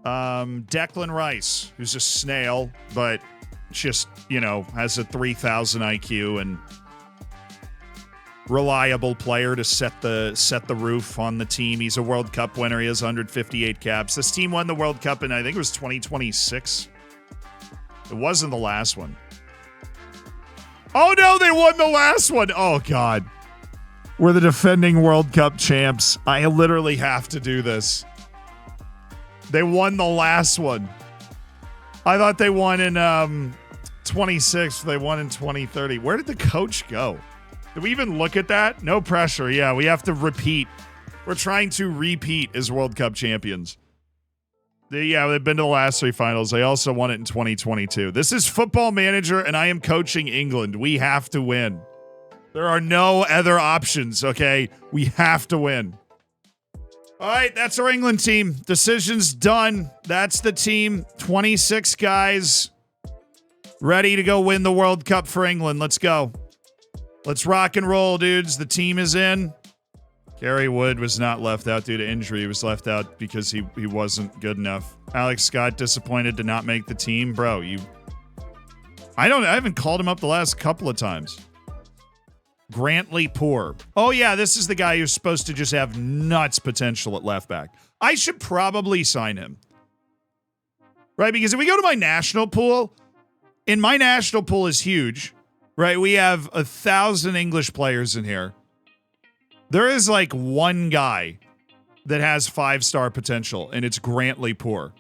Declan Rice, who's a snail, but just, has a 3,000 IQ and reliable player to set the roof on the team. He's a World Cup winner. He has 158 caps. This team won the World Cup in, I think it was 2026. It wasn't the last one. Oh, no, they won the last one. Oh, God. We're the defending World Cup champs. I literally have to do this. They won the last one. I thought they won in 26. They won in 2030. Where did the coach go? Did we even look at that? No pressure. Yeah, we have to repeat. We're trying to repeat as World Cup champions. They've been to the last three finals. They also won it in 2022. This is Football Manager, and I am coaching England. We have to win. There are no other options, okay? We have to win. All right, that's our England team. Decision's done. That's the team. 26 guys ready to go win the World Cup for England. Let's go. Let's rock and roll, dudes. The team is in. Gary Wood was not left out due to injury. He was left out because he wasn't good enough. Alex Scott disappointed to not make the team. Bro, I haven't called him up the last couple of times. Grantley Poor. Oh, yeah, this is the guy who's supposed to just have nuts potential at left back. I should probably sign him. Right, because if we go to my national pool, and my national pool is huge, right? We have 1,000 English players in here. There is like one guy that has 5-star potential, and it's Grantley Poor.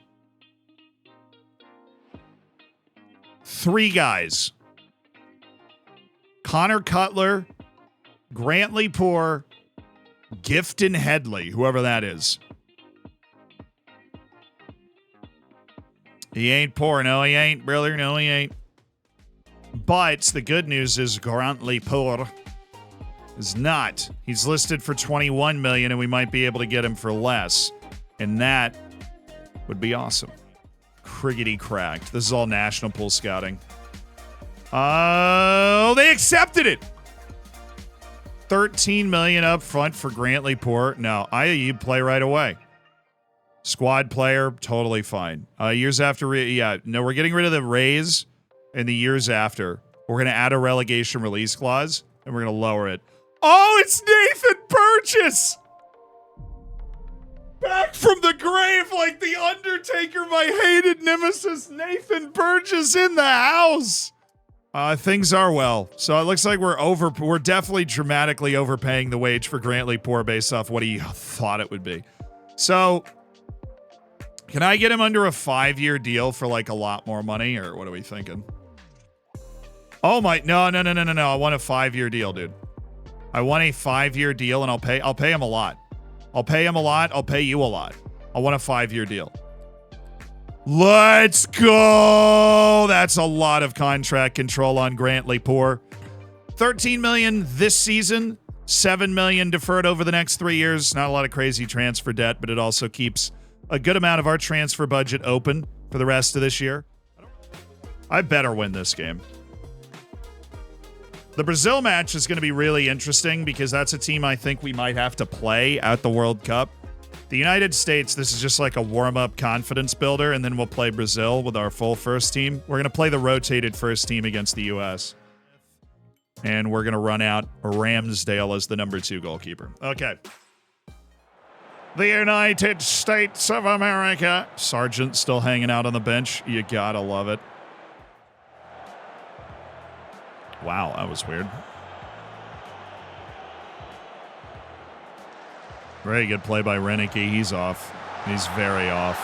3 guys. Connor Cutler, Grantley Poor, Gifton Headley, whoever that is. He ain't poor. No, he ain't, brother. No, he ain't. But the good news is Grantley Poor is not. He's listed for 21 million, and we might be able to get him for less. And that would be awesome. Criggity cracked. This is all national pool scouting. Oh, they accepted it. 13 million up front for Grantley Poor. No, you'd play right away. Squad player, totally fine. Years after, we're getting rid of the raise in the years after. We're going to add a relegation release clause, and we're going to lower it. Oh, it's Nathan Burgess! Back from the grave like the Undertaker, my hated nemesis, Nathan Burgess in the house. Things are well. So it looks like we're definitely dramatically overpaying the wage for Grantley Poor based off what he thought it would be. So can I get him under a 5-year deal for like a lot more money, or what are we thinking? Oh my, no. I want a 5-year deal, dude. I want a 5-year deal, and I'll pay him a lot. I'll pay him a lot. I'll pay you a lot. I want a 5-year deal. Let's go. That's a lot of contract control on Grantley Poor. 13 million this season, 7 million deferred over the next 3 years. Not a lot of crazy transfer debt, but it also keeps a good amount of our transfer budget open for the rest of this year. I better win this game. The Brazil match is going to be really interesting because that's a team I think we might have to play at the World Cup. The United States, this is just like a warm-up confidence builder, and then we'll play Brazil with our full first team. We're going to play the rotated first team against the U.S. And we're going to run out Ramsdale as the number 2 goalkeeper. Okay. The United States of America. Sargent still hanging out on the bench. You gotta love it. Wow, that was weird. Very good play by Renicky. He's off. He's very off.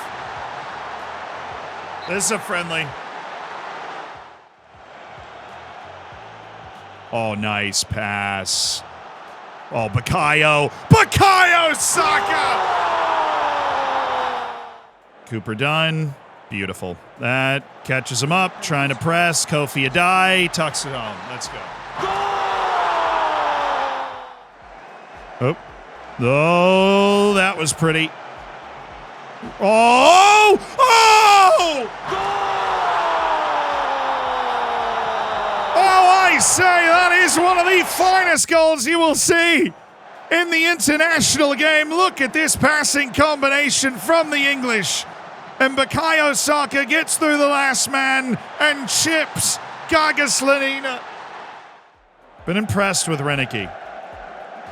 This is a friendly. Oh, nice pass. Oh, Bukayo. Bukayo Saka! Cooper Dunn. Beautiful. That catches him up. Trying to press. Kofi Adai tucks it home. Let's go. Oh. Oh, that was pretty. Oh! Oh! Oh, I say that is one of the finest goals you will see in the international game. Look at this passing combination from the English. And Bukayo Saka gets through the last man and chips Gaga Slanina. Been impressed with Renicky.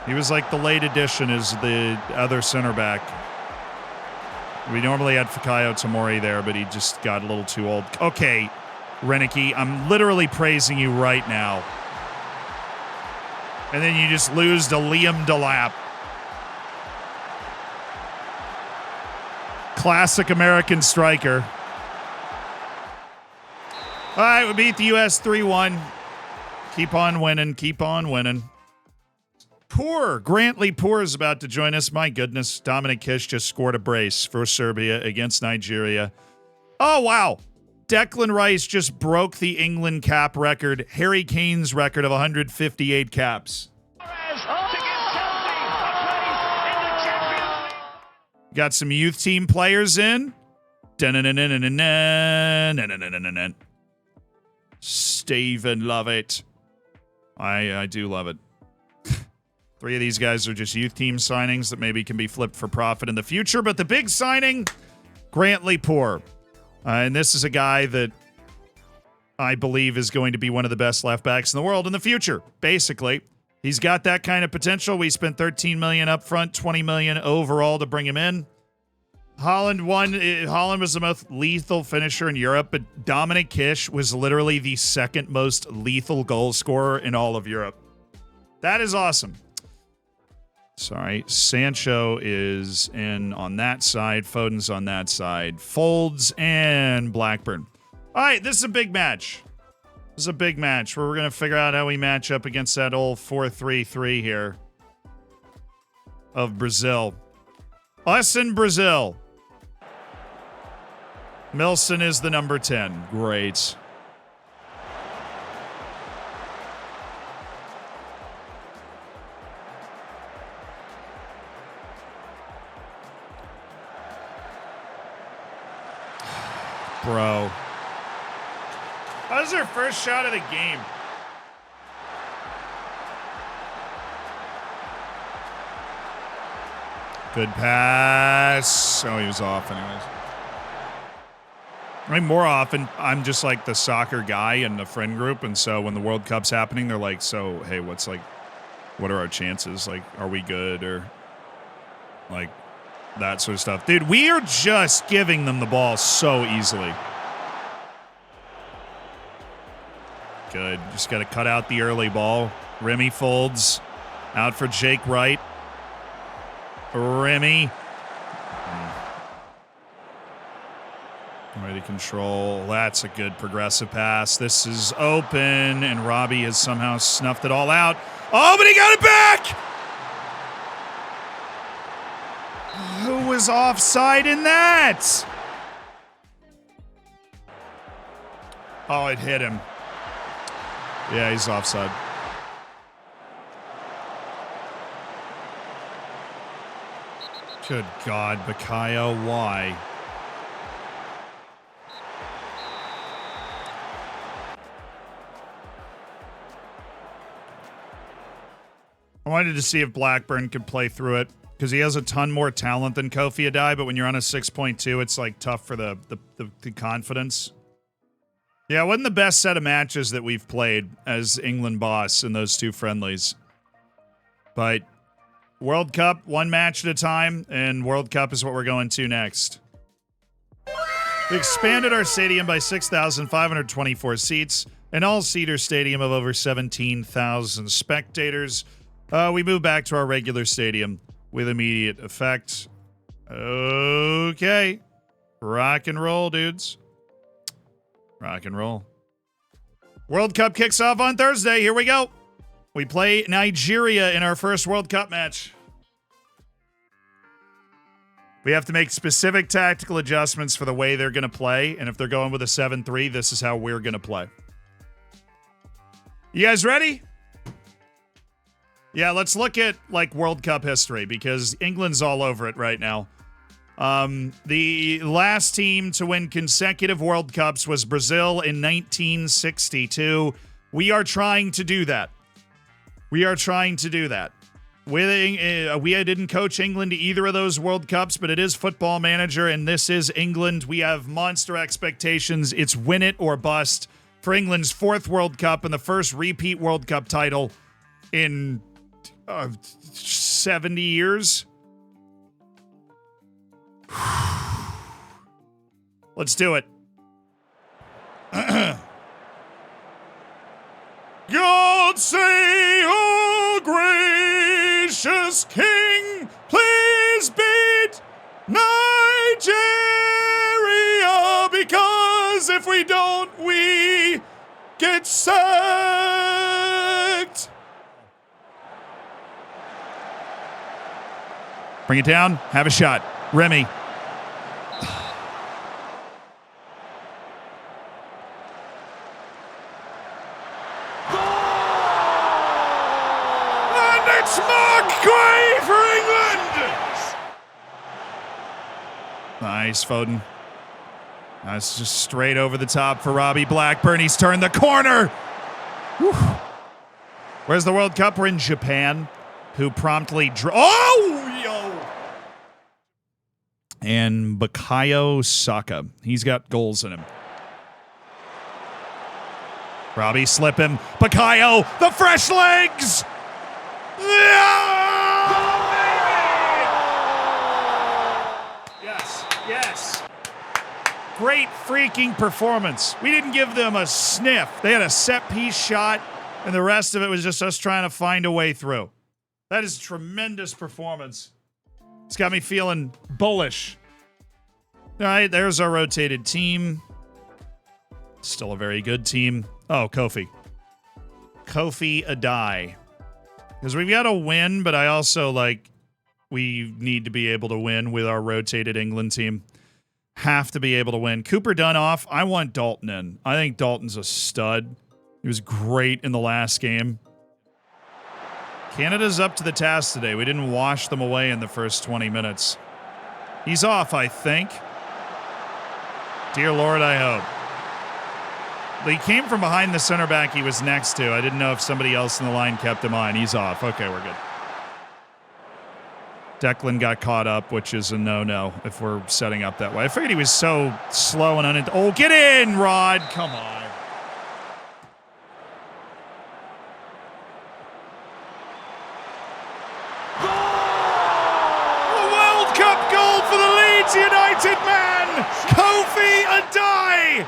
He was like the late addition as the other center back. We normally had Fikayo Tomori there, but he just got a little too old. Okay, Renicky, I'm literally praising you right now. And then you just lose to Liam Delap. Classic American striker. All right, we beat the U.S. 3-1. Keep on winning. Keep on winning. Grantley Poor is about to join us. My goodness. Dominic Kish just scored a brace for Serbia against Nigeria. Oh, wow. Declan Rice just broke the England cap record, Harry Kane's record of 158 caps. Got some youth team players in. Steven, love it. I do love it. 3 of these guys are just youth team signings that maybe can be flipped for profit in the future. But the big signing, Grantley Poor. And this is a guy that I believe is going to be one of the best left backs in the world in the future, basically. He's got that kind of potential. We spent $13 million up front, $20 million overall to bring him in. Holland was the most lethal finisher in Europe, but Dominic Kish was literally the second most lethal goal scorer in all of Europe. That is awesome. Sorry, Sancho is in on that side. Foden's on that side. Folds and Blackburn. All right, this is a big match. This is a big match where we're going to figure out how we match up against that old 4-3-3 here of Brazil. Us in Brazil. Milson is the number 10. Great. Bro. That was their first shot of the game. Good pass. Oh, he was off anyways. I mean, more often, I'm just like the soccer guy in the friend group, and so when the World Cup's happening, they're like, so, hey, what are our chances? Like, are we good? Or, like, that sort of stuff. Dude, we are just giving them the ball so easily. Good. Just got to cut out the early ball. Remy folds. Out for Jake Wright. Remy. Ready control. That's a good progressive pass. This is open, and Robbie has somehow snuffed it all out. Oh, but he got it back! Who was offside in that? Oh, it hit him. Yeah, he's offside. Good God, Bukayo, why? I wanted to see if Blackburn could play through it because he has a ton more talent than Kofi Adai, but when you're on a 6.2, it's like tough for the confidence. Yeah, it wasn't the best set of matches that we've played as England boss in those 2 friendlies. But World Cup, 1 match at a time, and World Cup is what we're going to next. We expanded our stadium by 6,524 seats, an all-seater stadium of over 17,000 spectators. We moved back to our regular stadium with immediate effect. Okay. Rock and roll, dudes. Rock and roll. World Cup kicks off on Thursday. Here we go. We play Nigeria in our first World Cup match. We have to make specific tactical adjustments for the way they're going to play. And if they're going with a 7-3, this is how we're going to play. You guys ready? Yeah, let's look at, like, World Cup history because England's all over it right now. The last team to win consecutive World Cups was Brazil in 1962. We are trying to do that. We are trying to do that. We didn't coach England to either of those World Cups, but it is Football Manager, and this is England. We have monster expectations. It's win it or bust for England's 4th World Cup and the first repeat World Cup title in 70 years. Let's do it. God save our gracious King, please beat Nigeria, because if we don't, we get sacked. Bring it down, have a shot. Remy. For England! Nice, Foden. That's just straight over the top for Robbie Blackburn. He's turned the corner. Whew. Where's the World Cup? We're in Japan, who promptly and Bukayo Saka. He's got goals in him. Robbie slip him. Bukayo, the fresh legs! Yes. Great freaking performance. We didn't give them a sniff. They had a set piece shot, and the rest of it was just us trying to find a way through. That is tremendous performance. It's got me feeling bullish. All right, there's our rotated team. Still a very good team. Oh, Kofi Adai. Because we've got to win, but I also, we need to be able to win with our rotated England team. Have to be able to win. Cooper Dunn off. I want Dalton in. I think Dalton's a stud. He was great in the last game. Canada's up to the task today. We didn't wash them away in the first 20 minutes. He's off, I think. Dear Lord, I hope. He came from behind the center back he was next to. I didn't know if somebody else in the line kept him on. He's off. Okay, we're good. Declan got caught up, which is a no-no if we're setting up that way. I figured he was so slow and oh, get in, Rod! Come on. A World Cup goal for the Leeds United man! Kofi Adai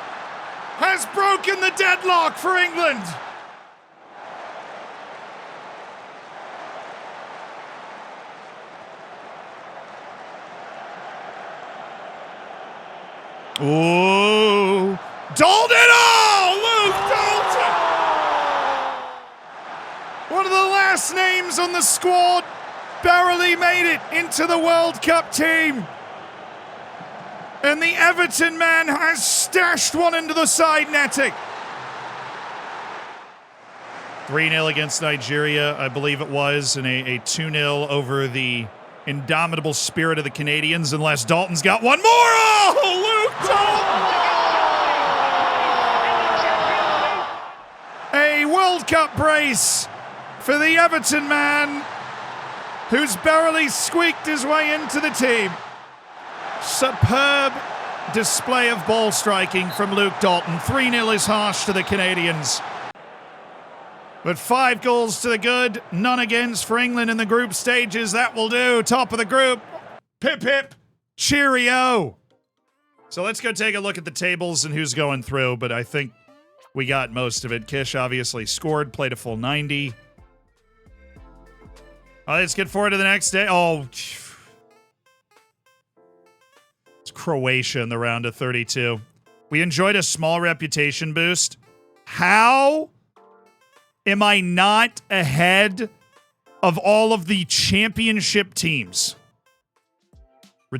has broken the deadlock for England. Ooh. Dalton! Oh, Luke Dalton! One of the last names on the squad barely made it into the World Cup team. And the Everton man has stashed one into the side netting. 3-0 against Nigeria, I believe it was, and a 2-0 over the indomitable spirit of the Canadians, unless Dalton's got one more. Oh, Luke Dalton! A World Cup brace for the Everton man, who's barely squeaked his way into the team. Superb display of ball striking from Luke Dalton. 3-0 is harsh to the Canadians. But 5 goals to the good, none against for England in the group stages. That will do. Top of the group. Pip, pip. Cheerio. So let's go take a look at the tables and who's going through, but I think we got most of it. Kish obviously scored, played a full 90. Let's get forward to the next day. Oh, it's Croatia in the round of 32. We enjoyed a small reputation boost. How am I not ahead of all of the championship teams?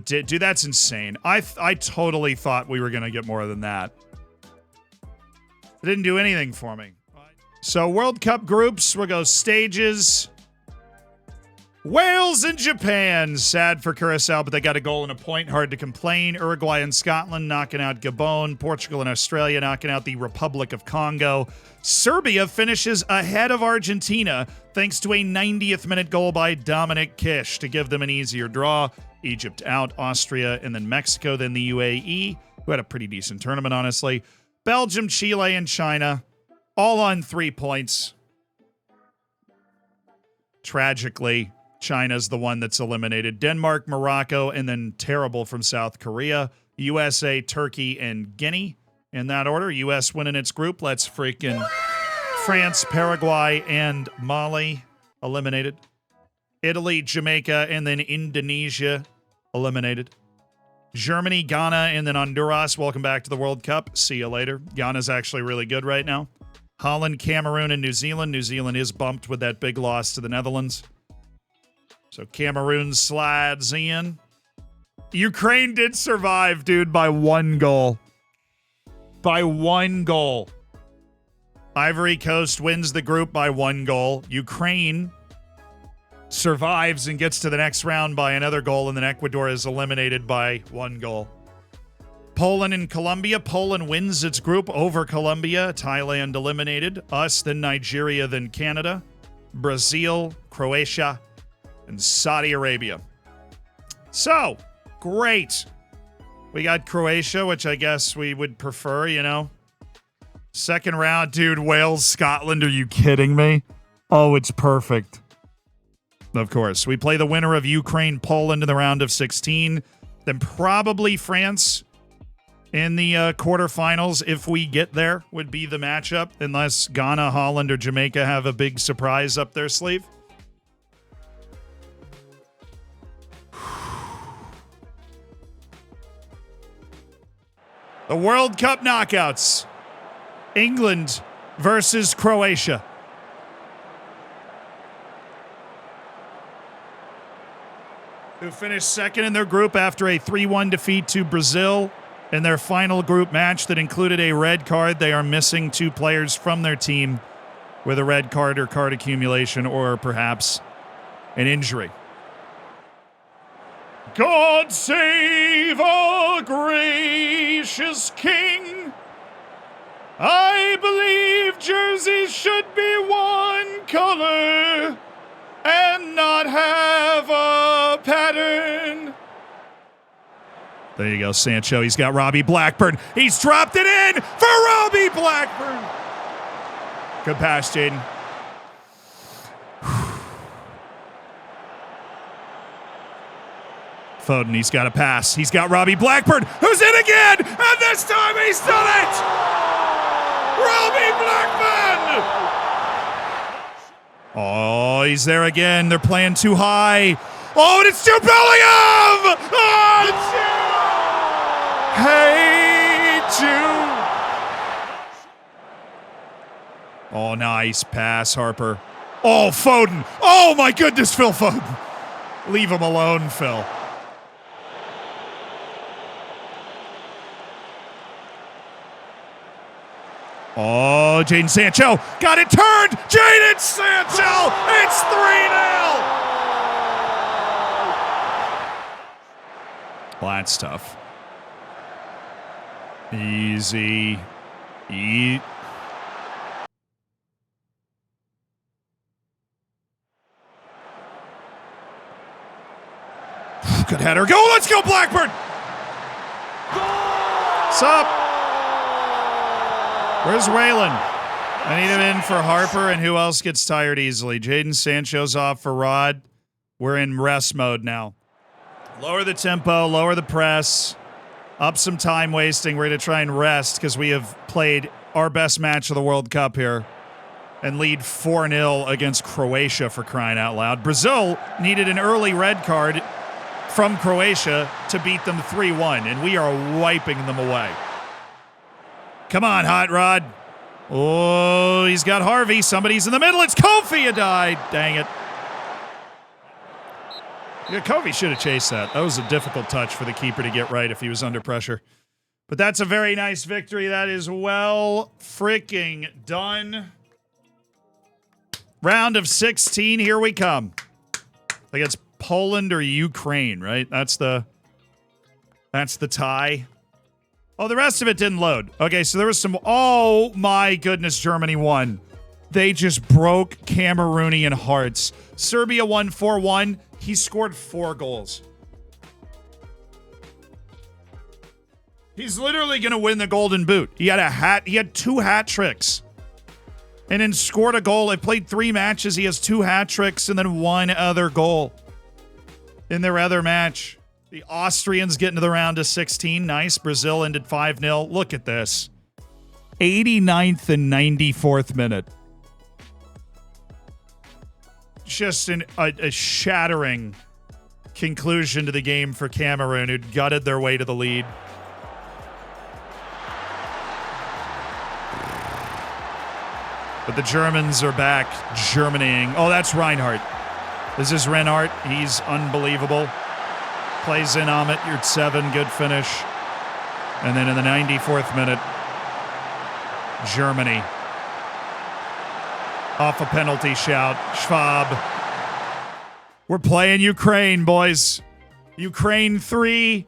Dude, that's insane. I totally thought we were going to get more than that. It didn't do anything for me. So World Cup groups, we'll go stages. Wales and Japan. Sad for Curacao, but they got a goal and a point. Hard to complain. Uruguay and Scotland knocking out Gabon. Portugal and Australia knocking out the Republic of Congo. Serbia finishes ahead of Argentina. thanks to a 90th minute goal by Dominic Kish to give them an easier draw. Egypt out, Austria, and then Mexico, then the UAE, who had a pretty decent tournament, honestly. Belgium, Chile, and China, all on 3 points. Tragically, China's the one that's eliminated. Denmark, Morocco, and then terrible from South Korea. USA, Turkey, and Guinea. In that order, U.S. winning its group. Let's freaking France, Paraguay, and Mali eliminated. Italy, Jamaica, and then Indonesia eliminated. Germany, Ghana, and then Honduras. Welcome back to the World Cup. See you later. Ghana's actually really good right now. Holland, Cameroon, and New Zealand. New Zealand is bumped with that big loss to the Netherlands. So Cameroon slides in. Ukraine did survive, dude, by 1 goal. By 1 goal. Ivory Coast wins the group by 1 goal. Ukraine survives and gets to the next round by another goal, and then Ecuador is eliminated by 1 goal. Poland and Colombia. Poland wins its group over Colombia. Thailand eliminated. Us, then Nigeria, then Canada. Brazil, Croatia, and Saudi Arabia. So, great. We got Croatia, which I guess we would prefer, you know. Second round, dude, Wales, Scotland. Are you kidding me? Oh, it's perfect. Of course. We play the winner of Ukraine, Poland in the round of 16. Then probably France in the quarterfinals, if we get there, would be the matchup. Unless Ghana, Holland, or Jamaica have a big surprise up their sleeve. The World Cup knockouts. England versus Croatia. Who finished second in their group after a 3-1 defeat to Brazil in their final group match that included a red card. They are missing 2 players from their team with a red card or card accumulation or perhaps an injury. God save our gracious king. I believe jerseys should be 1 color and not have a pattern. There you go, Sancho. He's got Robbie Blackburn. He's dropped it in for Robbie Blackburn. Good pass, Jaden. Foden, he's got a pass. He's got Robbie Blackburn, who's in again, and this time he's done it! Robbie Blackburn! Oh, he's there again. They're playing too high. Oh, and it's to Bellingham! Oh, hey, Jude! Oh, nice pass, Harper. Oh, Foden. Oh, my goodness, Phil Foden. Leave him alone, Phil. Oh, Jadon Sancho got it turned. Jadon Sancho, it's 3-0. Well, that's tough. Easy. Eat. Good header. Go. Let's go, Blackburn. What's up? Where's Waylon? I need him in for Harper, and who else gets tired easily? Jadon Sancho's off for Rod. We're in rest mode now. Lower the tempo, lower the press, up some time wasting. We're going to try and rest because we have played our best match of the World Cup here and lead 4-0 against Croatia, for crying out loud. Brazil needed an early red card from Croatia to beat them 3-1, and we are wiping them away. Come on, Hot Rod. Oh, he's got Harvey. Somebody's in the middle. It's Kofi. You died. Dang it. Yeah, Kofi should have chased that. That was a difficult touch for the keeper to get right if he was under pressure. But that's a very nice victory. That is well freaking done. Round of 16. Here we come. Like it's Poland or Ukraine, right? That's the tie. Oh, the rest of it didn't load. Okay, so there was some... Oh, my goodness, Germany won. They just broke Cameroonian hearts. Serbia won 4-1. He scored 4 goals. He's literally going to win the Golden Boot. He had 2 hat tricks. And then scored a goal. I played 3 matches. He has 2 hat tricks and then 1 other goal in their other match. The Austrians get into the round of 16. Nice. Brazil ended 5-0. Look at this. 89th and 94th minute. Just a shattering conclusion to the game for Cameroon, who'd gutted their way to the lead. But the Germans are back Germanying. Oh, that's Reinhardt. This is Reinhardt. He's unbelievable. Plays in Amit. You're 7. Good finish. And then in the 94th minute, Germany. Off a penalty shout. Schwab. We're playing Ukraine, boys. Ukraine 3.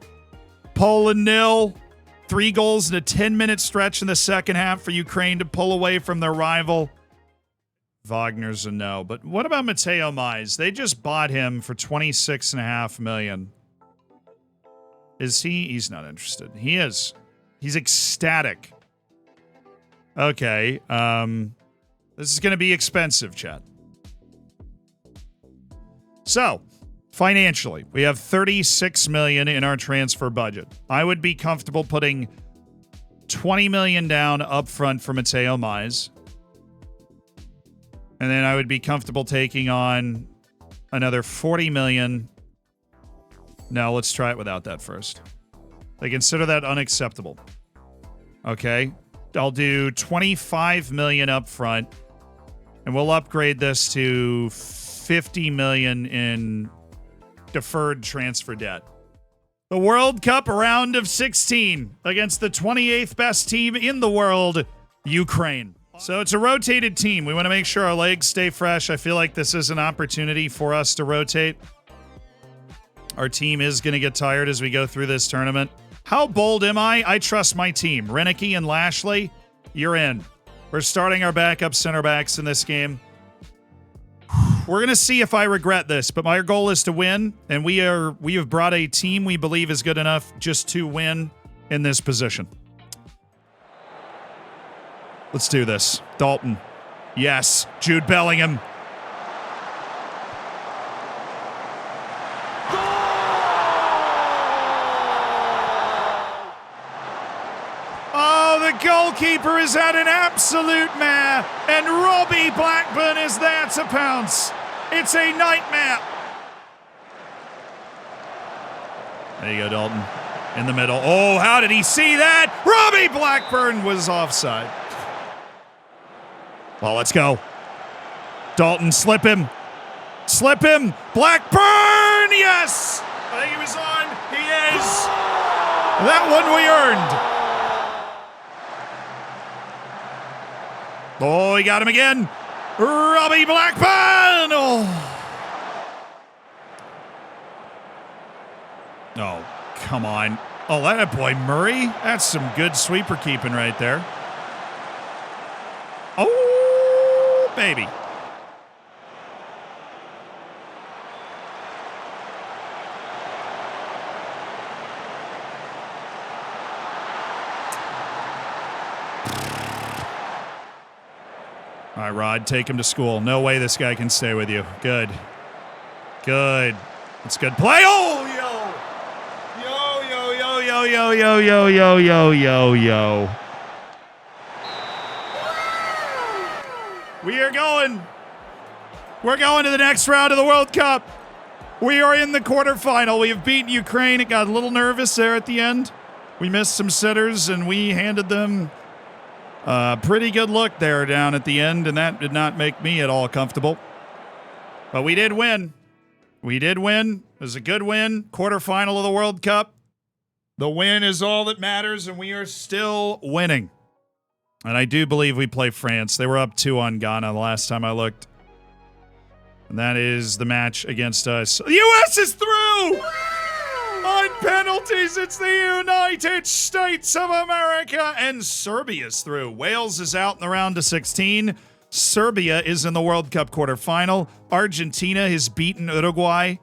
Poland 0. 3 goals in a 10-minute stretch in the second half for Ukraine to pull away from their rival. Wagner's a no. But what about Mateo Mize? They just bought him for $26.5 million. Is he? He's not interested. He is. He's ecstatic. Okay. This is going to be expensive, chat. So, financially, we have $36 million in our transfer budget. I would be comfortable putting $20 million down up front for Mateo Mize. And then I would be comfortable taking on another $40 million. No, let's try it without that first. They consider that unacceptable. Okay. I'll do $25 million up front, and we'll upgrade this to $50 million in deferred transfer debt. The World Cup round of 16 against the 28th best team in the world, Ukraine. So it's a rotated team. We want to make sure our legs stay fresh. I feel like this is an opportunity for us to rotate. Our team is going to get tired as we go through this tournament. How bold am I? I trust my team. Renicky and Lashley, you're in. We're starting our backup center backs in this game. We're going to see if I regret this, but my goal is to win, and we have brought a team we believe is good enough just to win in this position. Let's do this. Dalton. Yes. Jude Bellingham. Goalkeeper has had an absolute mare, and Robbie Blackburn is there to pounce. It's a nightmare. There you go, Dalton. In the middle. Oh, how did he see that? Robbie Blackburn was offside. Well, let's go. Dalton, slip him. Slip him. Blackburn, yes! I think he was on. He is. That one we earned. Oh, he got him again. Robbie Blackburn. Oh, come on. Oh, that boy Murray. That's some good sweeper keeping right there. Oh, baby. All right, Rod, take him to school. No way this guy can stay with you. Good. Good. It's good play. Oh, yo. We are going. We're going to the next round of the World Cup. We are in the quarterfinal. We have beaten Ukraine. It got a little nervous there at the end. We missed some sitters, and we handed them pretty good look there down at the end, and that did not make me at all comfortable. But we did win. We did win. It was a good win. Quarterfinal of the World Cup. The win is all that matters, and we are still winning. And I do believe we play France. They were up 2 on Ghana the last time I looked. And that is the match against us. The U.S. is through! On penalties, it's the United States of America, and Serbia's through. Wales is out in the round of 16. Serbia is in the World Cup quarterfinal. Argentina has beaten Uruguay,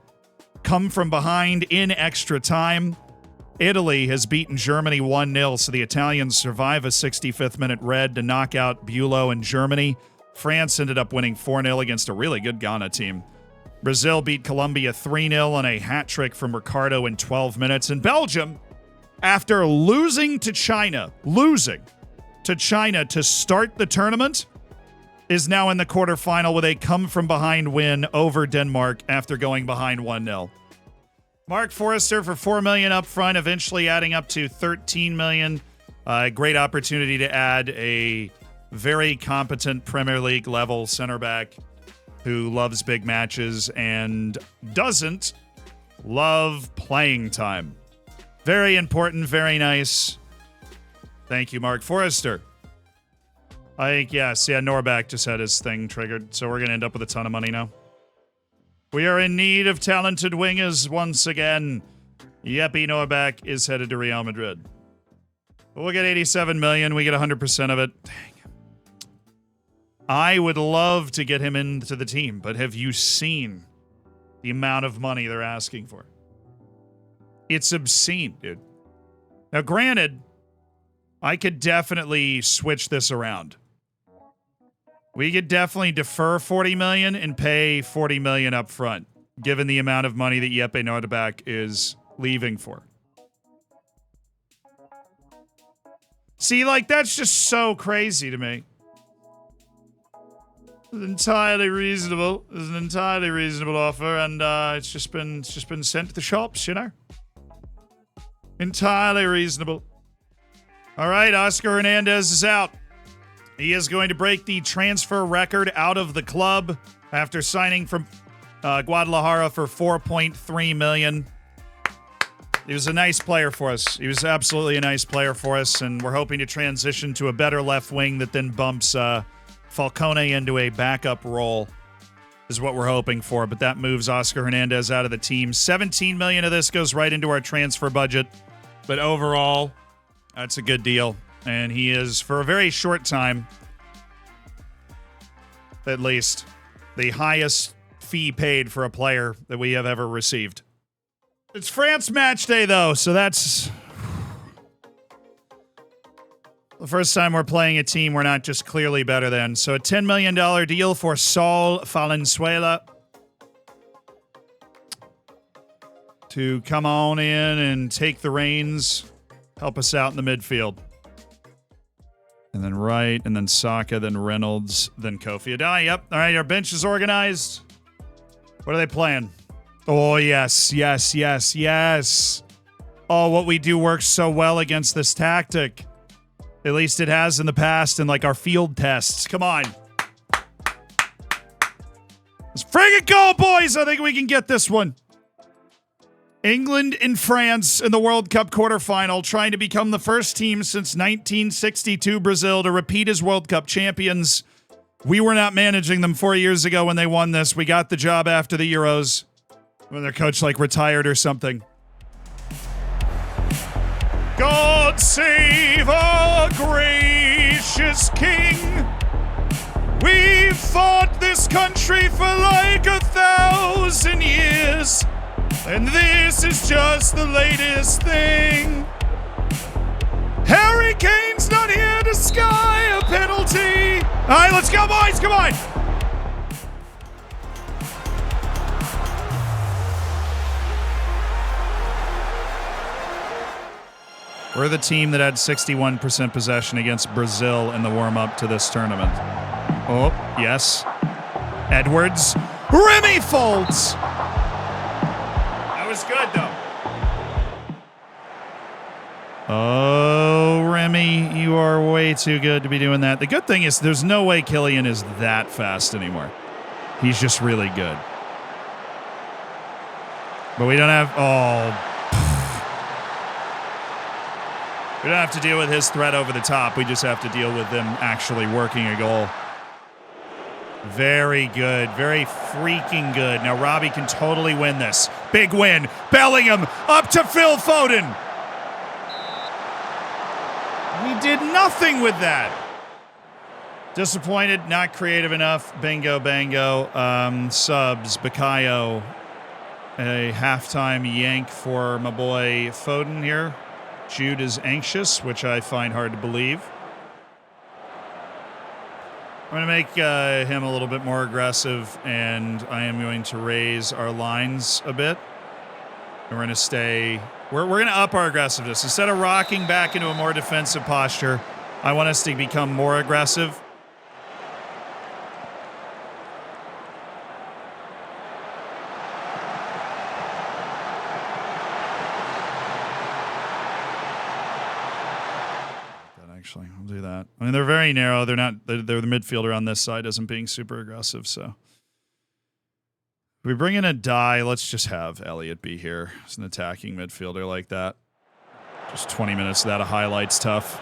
come from behind in extra time. Italy has beaten Germany 1-0, so the Italians survive a 65th minute red to knock out Bulow and Germany. France ended up winning 4-0 against a really good Ghana team. Brazil beat Colombia 3-0 on a hat trick from Ricardo in 12 minutes. And Belgium, after losing to China to start the tournament, is now in the quarterfinal with a come-from-behind win over Denmark after going behind 1-0. Mark Forrester for $4 million up front, eventually adding up to $13 million. Great opportunity to add a very competent Premier League level center back who loves big matches and doesn't love playing time. Very important, very nice. Thank you, Mark Forrester. I think, yes, yeah, Norback just had his thing triggered, so we're going to end up with a ton of money now. We are in need of talented wingers once again. Yeppy Norback is headed to Real Madrid. We'll get $87 million. We get 100% of it. Dang. I would love to get him into the team, but have you seen the amount of money they're asking for? It's obscene, dude. Now, granted, I could definitely switch this around. We could definitely defer $40 million and pay $40 million up front, given the amount of money that Yeppe Nordback is leaving for. See, like, that's just so crazy to me. It's entirely reasonable. It's an entirely reasonable offer, and it's just been sent to the shops, you know? Entirely reasonable. All right, Oscar Hernandez is out. He is going to break the transfer record out of the club after signing from Guadalajara for $4.3 million. He was a nice player for us. He was absolutely a nice player for us, and we're hoping to transition to a better left wing that then bumps Falcone into a backup role is what we're hoping for, but that moves Oscar Hernandez out of the team. $17 million of this goes right into our transfer budget, but overall, that's a good deal. And he is, for a very short time, at least, the highest fee paid for a player that we have ever received. It's France match day, though, so that's the first time we're playing a team we're not just clearly better than. So a $10 million deal for Saul Valenzuela to come on in and take the reins, help us out in the midfield. And then Wright, and then Saka, then Reynolds, then Kofi Adai. Yep. All right, our bench is organized. What are they playing? Oh, yes, yes, yes, yes. Oh, what we do works so well against this tactic. At least it has in the past in, like, our field tests. Come on. Let's friggin' go, boys. I think we can get this one. England and France in the World Cup quarterfinal, trying to become the first team since 1962 Brazil to repeat as World Cup champions. We were not managing them 4 years ago when they won this. We got the job after the Euros when their coach, like, retired or something. God save our gracious king. We've fought this country for like 1,000 years. And this is just the latest thing. Harry Kane's not here to sky a penalty. All right, let's go, boys. Come on. We're the team that had 61% possession against Brazil in the warm-up to this tournament. Oh, yes. Edwards. Remy folds. Was good, though. Oh, Remy, you are way too good to be doing that. The good thing is there's no way Killian is that fast anymore. He's just really good. But we don't have... Oh. We don't have to deal with his threat over the top. We just have to deal with them actually working a goal. Very good. Very freaking good. Now, Robbie can totally win this. Big win. Bellingham up to Phil Foden. We did nothing with that. Disappointed, not creative enough. Bingo, bango. Subs, Bakayo. A halftime yank for my boy Foden here. Jude is anxious, which I find hard to believe. I'm going to make him a little bit more aggressive, and I am going to raise our lines a bit. And we're going to stay... We're going to up our aggressiveness. Instead of rocking back into a more defensive posture, I want us to become more aggressive. Actually, I'll do that. I mean, they're very narrow. They're the midfielder on this side isn't being super aggressive, so... If we bring in a die, let's just have Elliott be here. It's an attacking midfielder like that. Just 20 minutes of that, a highlight's tough.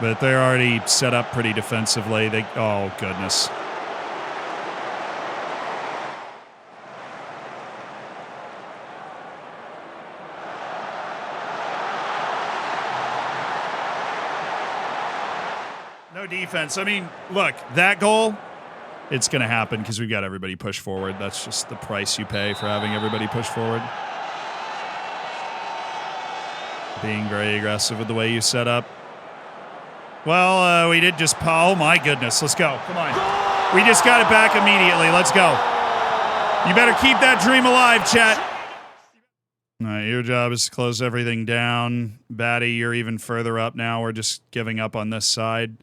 But they're already set up pretty defensively. Oh, goodness. No defense. I mean, look, that goal... It's going to happen because we've got everybody push forward. That's just the price you pay for having everybody push forward. Being very aggressive with the way you set up. Well, we did just... Oh, my goodness. Let's go. Come on. We just got it back immediately. Let's go. You better keep that dream alive, chat. All right, your job is to close everything down. Batty, you're even further up now. We're just giving up on this side.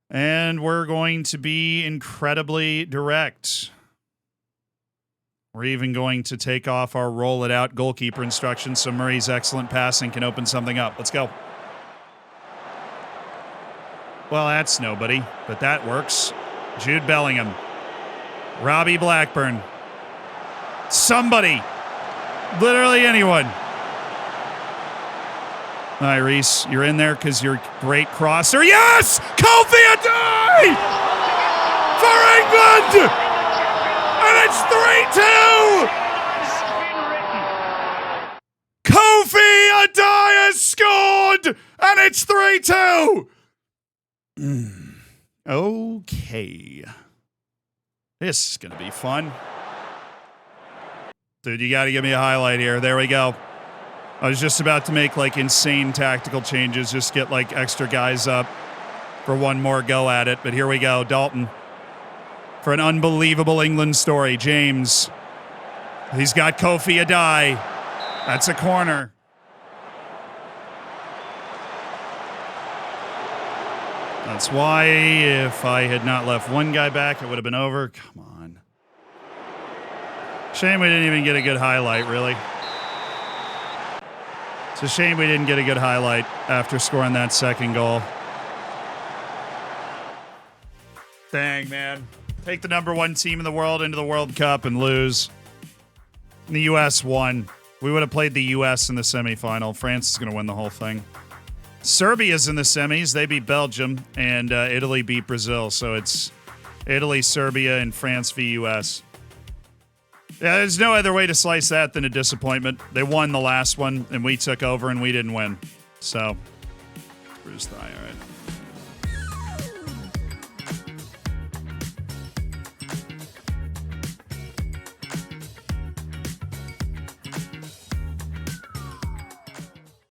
And we're going to be incredibly direct. We're even going to take off our roll it out goalkeeper instructions so Murray's excellent passing can open something up. Let's go. Well, that's nobody, but that works. Jude Bellingham. Robbie Blackburn. Somebody. Literally anyone. All right, Reese, you're in there because you're a great crosser. Yes! Kofi Adai! For England! And it's 3-2! Kofi Adai has scored! And it's 3-2! Okay. This is going to be fun. Dude, you got to give me a highlight here. There we go. I was just about to make, like, insane tactical changes, just get, like, extra guys up for one more go at it. But here we go, Dalton. For an unbelievable England story, James. He's got Kofi Adai. That's a corner. That's why if I had not left one guy back, it would have been over. Come on. Shame we didn't even get a good highlight, really. It's a shame we didn't get a good highlight after scoring that second goal. Dang, man. Take the #1 team in the world into the World Cup and lose. And the U.S. won. We would have played the U.S. in the semifinal. France is going to win the whole thing. Serbia's in the semis. They beat Belgium, and Italy beat Brazil. So it's Italy, Serbia, and France v. U.S. Yeah, there's no other way to slice that than a disappointment. They won the last one, and we took over, and we didn't win. So, bruised thigh, all right.